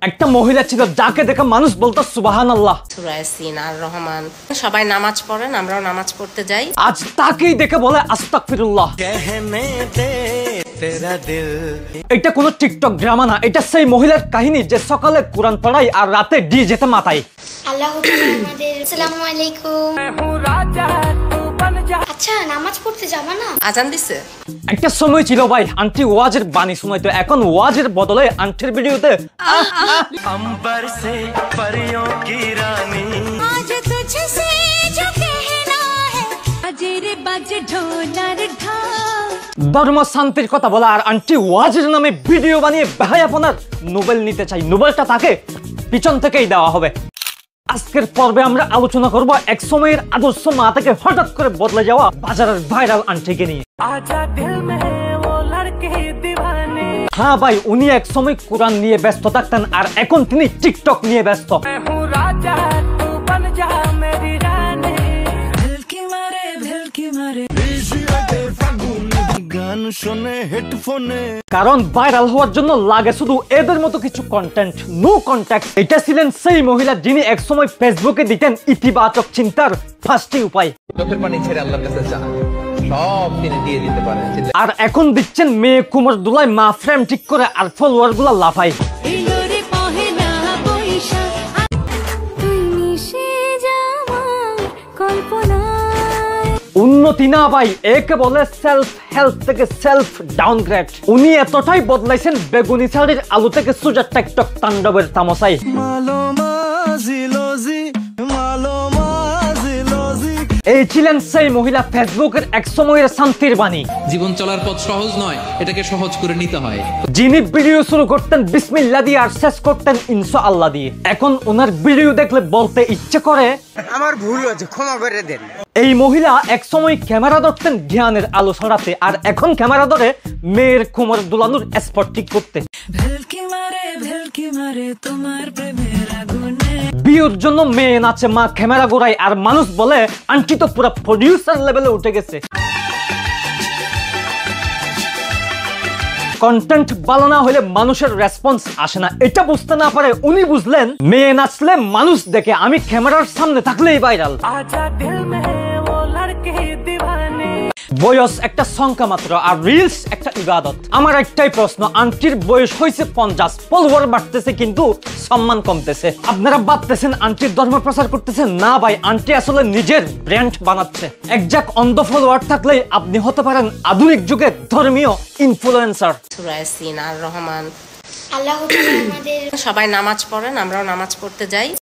একটা মহিলা ছিল যাকে দেখে মানুষ বলতো সুবহানাল্লাহ। সূরা ইয়াসিন আর রহমান, সবাই নামাজ পড়েন, আমরাও নামাজ পড়তে যাই। আজ তাকেই দেখে বলে আস্তাগফিরুল্লাহ। এটা কোনো টিকটক ড্রামা না, এটা সেই মহিলার কাহিনী যে সকালে কোরআন পড়ায় আর রাতে ডিজেতে মাতায়। আল্লাহু তাআলা আমাদের আসসালামু আলাইকুম। আচ্ছা নামাজ পড়তে যাবা না? আজান দিছে। একটা সময় ছিল ভাই আন্টি ওয়াজের বাণী শোনাইতো, এখন ওয়াজের বদলে আন্টির ভিডিওতে अंबर से परियों की रानी आज तुझसे जो कहना है अजरे बज ढोलर ढाल। ধর্ম শান্তির কথা বলা আর আন্টি ওয়াজের নামে ভিডিও বানিয়ে বেহায়াপনার নোবেল নিতে চাই, নোবেলটা তাকে পিছন থেকেই দেওয়া হবে। আজকের পর্বে আমরা আলোচনা করব এক সময়ের আদর্শ মা থেকে হঠাৎ করে বদলে যাওয়া বাজারের ভাইরাল আন্টিকে নিয়ে। হ্যাঁ ভাই, উনি এক সময় কোরআন নিয়ে ব্যস্ত থাকতেন আর এখন তিনি টিকটক নিয়ে ব্যস্ত। কারণ ভাইরাল হওয়ার জন্য লাগে শুধু এদের মতো কিছু কন্টেন্ট, নো কন্ট্যাক্ট। এটা ছিলেন সেই মহিলা যিনি এক সময় ফেসবুকে দিতেন ইতিবাচক চিন্তার 5টি উপায়, চোখের পানি ছেড়ে আল্লাহর কাছে চা, সব তিনি দিয়ে দিতে পারেন। আর এখন দিচ্ছেন মেয়ে কুমার দুলাই মা ফ্রেম ঠিক করে আর ফলোয়ার গুলা লাফায়। উন্নতি না ভাই, একে বলে সেলফ হেল্প থেকে সেলফ ডাউনগ্রেড। উনি এতটাই বদলাইছেন বেগুনি শাড়ির আলু থেকে সুজা টিকটক তাণ্ডবের তামসাই। এই ছিলেন সেই মহিলা ফেসবুকের এক সময়ের শান্তির বাণী। জীবন চলার পথ সহজ নয়, এটাকে সহজ করে নিতে হয়। যিনি ভিডিও শুরু করতেন বিসমিল্লাহ দিয়ে আর শেষ করতেন ইনশাআল্লাহ দিয়ে। এখন ওনার ভিডিও দেখলে বলতে ইচ্ছে করে আমার ভুল হয়েছে, ক্ষমা করে দেন। এই মহিলা এক সময় ক্যামেরা ধরতেন জ্ঞানের আলো ছড়াতে আর এখন ক্যামেরা ধরে মেয়ের কোমর দুলানোর স্পট ঠিক করতে। বিয়ের জন্য মেয়ে নাচে, মা ক্যামেরা ঘোরায় আর মানুষ বলে আন্টি তো পুরো প্রডিউসার লেভেলে উঠে গেছে। কন্টেন্ট ভালো না হলে মানুষের রেসপন্স আসে না, এটা বুঝতে না পারে উনি বুঝলেন মেয়ে নাচলে মানুষ দেখে, আমি ক্যামেরার সামনে থাকলেই ভাইরাল। বয়স একটা সংখ্যা মাত্র আর রিলস একটা ইবাদত। আমার একটাই প্রশ্ন, আন্টির বয়স হয়েছে 50, ফলোয়ার বাড়তেছে কিন্তু সম্মান কমতেছে। আপনারা ভাবতেছেন আন্টির ধর্ম প্রচার করতেছেন? না ভাই, আন্টি আসলে নিজের ব্র্যান্ড বানাচ্ছে। একজাক অন্ধ ফলোয়ার থাকলেই আপনি হতে পারেন আধুনিক যুগের ধর্মীয় ইনফ্লুয়েন্সার। সূরা ইয়াসিন আর রহমান, আল্লাহু তাআলা আমাদের সবাই নামাজ পড়েন, আমরাও নামাজ পড়তে যাই।